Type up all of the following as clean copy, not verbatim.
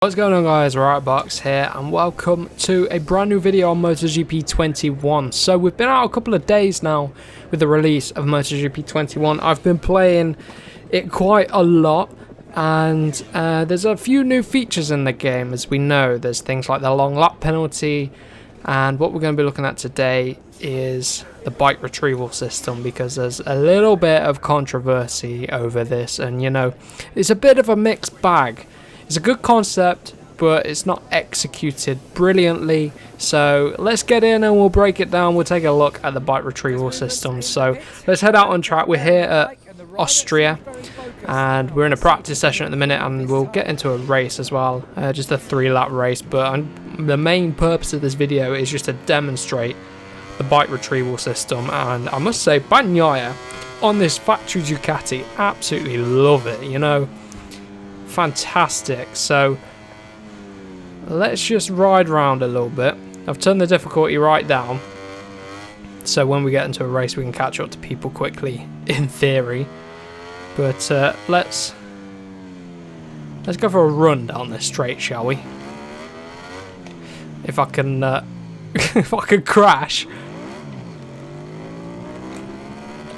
What's going on, guys? Riotbox here and welcome to a brand new video on MotoGP 21. So we've been out a couple of days now with the release of MotoGP 21. I've been playing it quite a lot and there's a few new features in the game. As we know, there's things like the long lap penalty, and what we're going to be looking at today is the bike retrieval system, because there's a little bit of controversy over this, and you know, it's a bit of a mixed bag. It's a good concept, but it's not executed brilliantly. So let's get in and we'll break it down. We'll take a look at the bike retrieval system. So let's head out on track. We're here at Austria and we're in a practice session at the minute, and we'll get into a race as well. Just a 3-lap race, but the main purpose of this video is just to demonstrate the bike retrieval system. And I must say, Bagnaia on this factory Ducati, absolutely love it, you know. Fantastic. So let's just ride around a little bit. I've turned the difficulty right down, so when we get into a race we can catch up to people quickly, in theory. But let's go for a run down this straight, shall we? If I can if I can crash.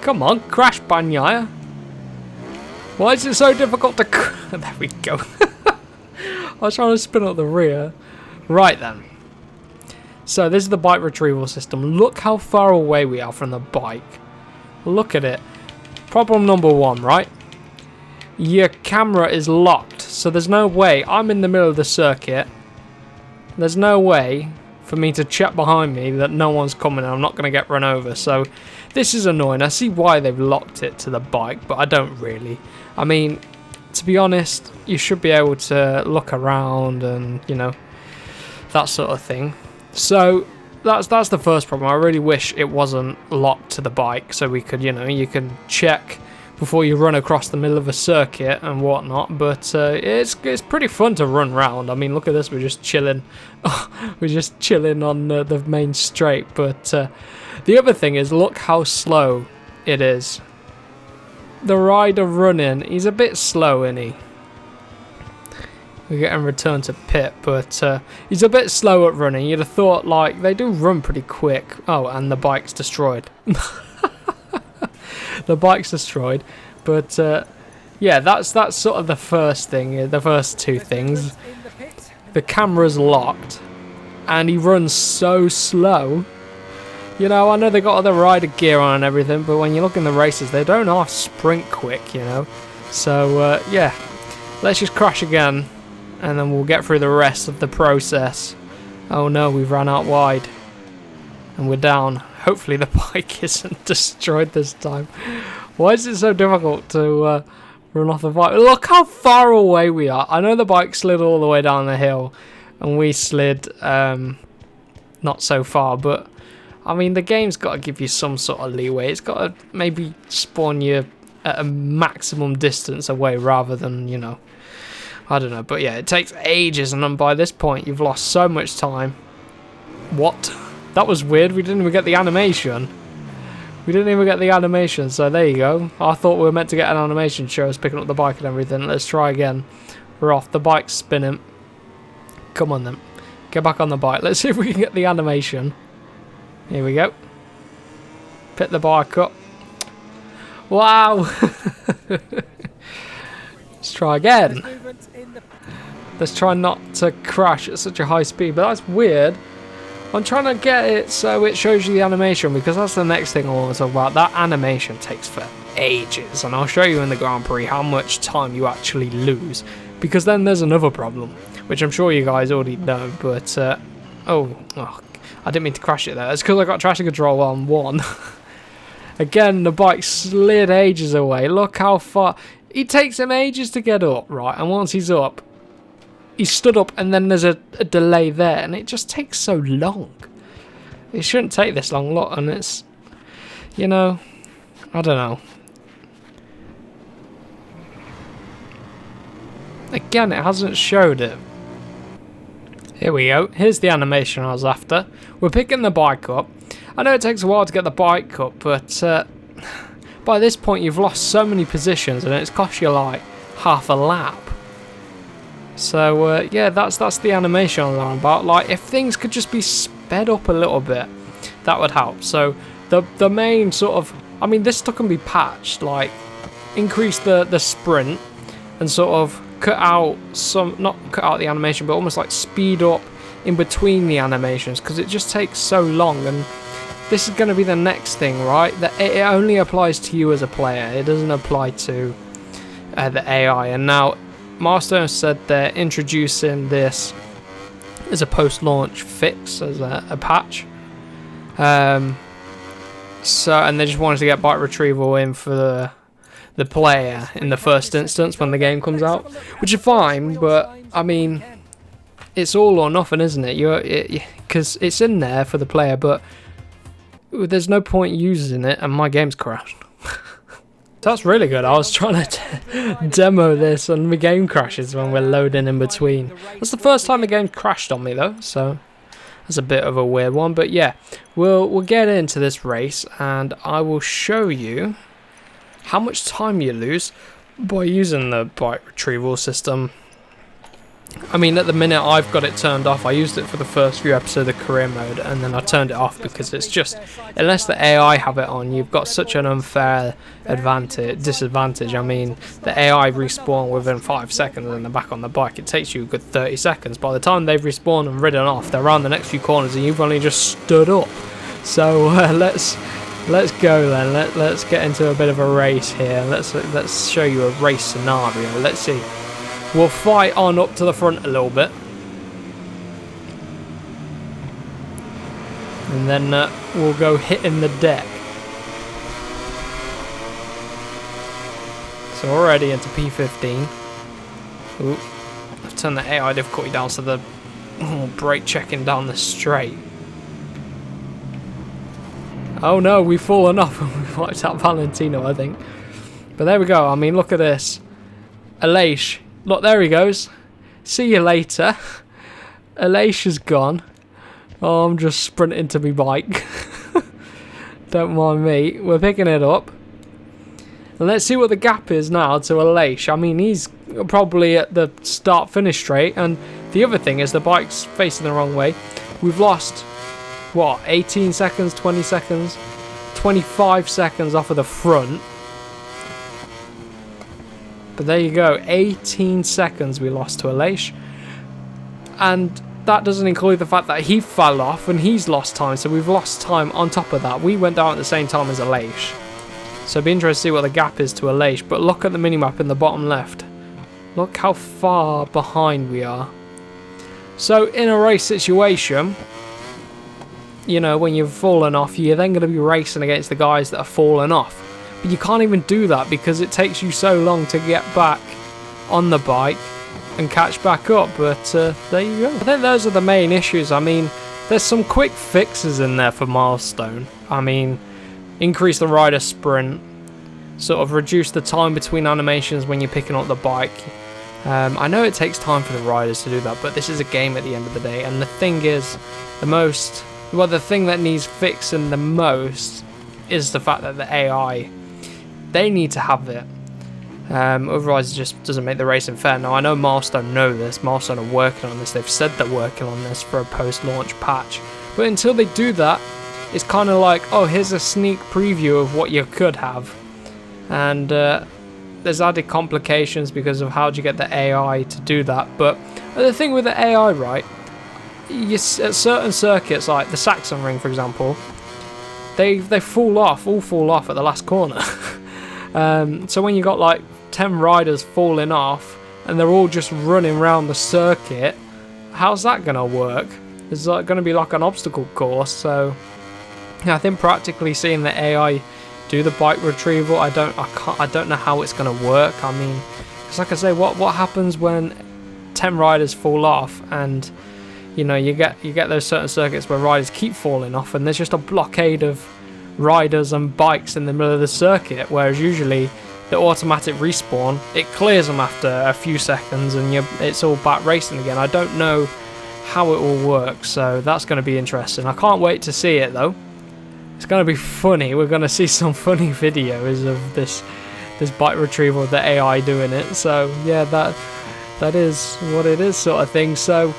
Come on, crash, Bagnaia. Why is it so difficult to... There we go. I was trying to spin up the rear. Right then. So this is the bike retrieval system. Look how far away we are from the bike. Look at it. Problem number one, right? Your camera is locked. So there's no way. I'm in the middle of the circuit. There's no way for me to check behind me that no one's coming and I'm not going to get run over. So this is annoying. I see why they've locked it to the bike, but I don't really. I mean, to be honest, you should be able to look around and, you know, that sort of thing. So that's the first problem. I really wish it wasn't locked to the bike, so we could, you know, you can check before you run across the middle of a circuit and whatnot. But it's pretty fun to run around. I mean, look at this. We're just chilling. We're just chilling on the main straight. But the other thing is, look how slow it is. The rider running, he's a bit slow, isn't he? We're getting returned to pit, but he's a bit slow at running. You'd have thought, like, they do run pretty quick. Oh, and the bike's destroyed. The bike's destroyed. But yeah, that's sort of the first thing, the first two things. The camera's locked, and he runs so slow. You know, I know they got all the rider gear on and everything, but when you look in the races, they don't half sprint quick, you know. So, yeah, let's just crash again, and then we'll get through the rest of the process. Oh no, we've ran out wide, and we're down. Hopefully the bike isn't destroyed this time. Why is it so difficult to run off the bike? Look how far away we are. I know the bike slid all the way down the hill, and we slid not so far, but I mean, the game's got to give you some sort of leeway. It's got to maybe spawn you at a maximum distance away rather than, you know, I don't know. But yeah, it takes ages, and then by this point, you've lost so much time. What? That was weird. We didn't even get the animation. We didn't even get the animation, so there you go. I thought we were meant to get an animation show us picking up the bike and everything. Let's try again. We're off. The bike's spinning. Come on, then. Get back on the bike. Let's see if we can get the animation. Here we go. Pick the bike up. Wow! Let's try again. Let's try not to crash at such a high speed, but that's weird. I'm trying to get it so it shows you the animation, because that's the next thing I want to talk about. That animation takes for ages, and I'll show you in the Grand Prix how much time you actually lose, because then there's another problem, which I'm sure you guys already know, but oh, I didn't mean to crash it there. It's because I got traction control on 1. Again, the bike slid ages away. Look how far. It takes him ages to get up, right? And once he's up, he stood up, and then there's a delay there, and it just takes so long. It shouldn't take this long, look, and it's, you know, I don't know. Again, it hasn't showed it. Here we go. Here's the animation I was after. We're picking the bike up. I know it takes a while to get the bike up, but by this point you've lost so many positions and it's cost you like half a lap. So yeah, that's the animation I'm on about. Like, if things could just be sped up a little bit, that would help. So the main sort of, I mean, this stuff can be patched, like increase the sprint and sort of cut out some, not cut out the animation, but almost like speed up in between the animations, because it just takes so long. And this is going to be the next thing, right? That it only applies to you as a player. It doesn't apply to the AI. And now Milestone said they're introducing this as a post-launch fix, as a patch. So, and they just wanted to get bike retrieval in for the player in the first instance when the game comes out, which is fine. But I mean, it's all or nothing, isn't it? Because it's in there for the player, but there's no point using it, and my game's crashed. That's really good. I was trying to demo this and my game crashes when we're loading in between. That's the first time the game crashed on me though, so that's a bit of a weird one. But yeah, we'll get into this race and I will show you how much time you lose by using the bike retrieval system. I mean, at the minute I've got it turned off. I used it for the first few episodes of career mode, and then I turned it off because it's just, unless the AI have it on, you've got such an unfair disadvantage. I mean, the AI respawn within 5 seconds and they're back on the bike. It takes you a good 30 seconds. By the time they've respawned and ridden off, they're around the next few corners and you've only just stood up. So let's go then. Let's get into a bit of a race here. Let's show you a race scenario. Let's see. We'll fight on up to the front a little bit. And then we'll go hitting the deck. So already into P15. Ooh, I've turned the AI difficulty down so the brake checking down the straight. Oh no, we've fallen off and we've wiped out Valentino, I think. But there we go. I mean, look at this. Aleix. Look, there he goes. See you later. Aleix is gone. Oh, I'm just sprinting to my bike. Don't mind me. We're picking it up. And let's see what the gap is now to Aleix. I mean, he's probably at the start-finish straight. And the other thing is the bike's facing the wrong way. We've lost, what, 18 seconds, 20 seconds, 25 seconds off of the front. But there you go, 18 seconds we lost to Aleix. And that doesn't include the fact that he fell off and he's lost time, so we've lost time on top of that. We went down at the same time as Aleix. So it'd be interesting to see what the gap is to Aleix. But look at the minimap in the bottom left. Look how far behind we are. So in a race situation, you know, when you've fallen off, you're then going to be racing against the guys that have fallen off. But you can't even do that because it takes you so long to get back on the bike and catch back up. But there you go. I think those are the main issues. I mean, there's some quick fixes in there for Milestone. I mean, increase the rider sprint, sort of reduce the time between animations when you're picking up the bike. I know it takes time for the riders to do that, but this is a game at the end of the day. And the thing is, the thing that needs fixing the most is the fact that the AI, they need to have it. Otherwise it just doesn't make the racing fair. Now I know Milestone know this. Milestone are working on this. They've said they're working on this for a post-launch patch. But until they do that, it's kind of like, oh, here's a sneak preview of what you could have. And there's added complications because of how do you get the AI to do that. But the thing with the AI, right, at certain circuits, like the Saxon Ring, for example, they all fall off at the last corner. So when you got like 10 riders falling off and they're all just running around the circuit, how's that gonna work? It's like gonna be like an obstacle course. So yeah, I think practically seeing the AI do the bike retrieval, I don't know how it's gonna work. I mean, it's like I say, what happens when 10 riders fall off and you know you get those certain circuits where riders keep falling off and there's just a blockade of riders and bikes in the middle of the circuit, whereas usually the automatic respawn, it clears them after a few seconds and it's all back racing again. I don't know how it will work, so that's going to be interesting. I can't wait to see it though. It's going to be funny. We're going to see some funny videos of this bike retrieval, the AI doing it. So yeah, that is what it is, sort of thing. So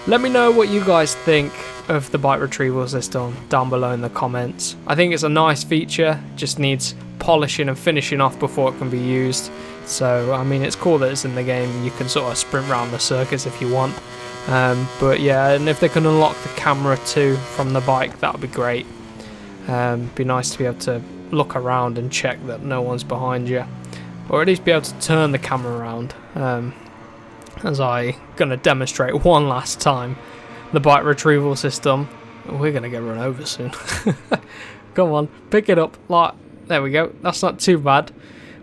let me know what you guys think of the bike retrieval system down below in the comments. I think it's a nice feature, just needs polishing and finishing off before it can be used. So I mean, it's cool that it's in the game. You can sort of sprint around the circuits if you want. But yeah, and if they can unlock the camera too from the bike, that would be great. Be nice to be able to look around and check that no one's behind you, or at least be able to turn the camera around, as I'm going to demonstrate one last time. The bike retrieval system. We're going to get run over soon. Come on, pick it up. Like, there we go. That's not too bad.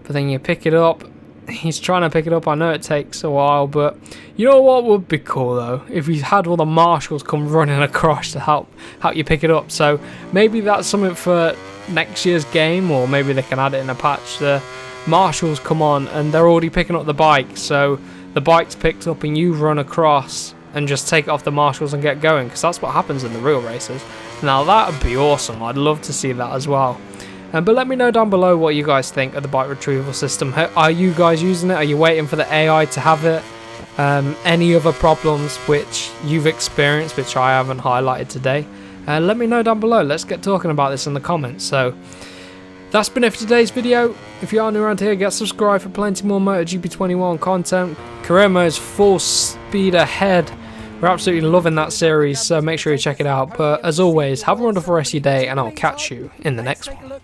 But then you pick it up. He's trying to pick it up. I know it takes a while, but you know what would be cool though? If we had all the marshals come running across to help you pick it up. So maybe that's something for next year's game, or maybe they can add it in a patch. The marshals come on and they're already picking up the bike, so the bike's picked up and you run across and just take it off the marshals and get going, because that's what happens in the real races. Now that would be awesome. I'd love to see that as well. But let me know down below what you guys think of the bike retrieval system. Are you guys using it? Are you waiting for the AI to have it? Any other problems which you've experienced which I haven't highlighted today? Let me know down below. Let's get talking about this in the comments. So that's been it for today's video. If you are new around here, get subscribed for plenty more MotoGP 21 content. Career mode's full speed ahead. We're absolutely loving that series, so make sure you check it out. But as always, have a wonderful rest of your day, and I'll catch you in the next one.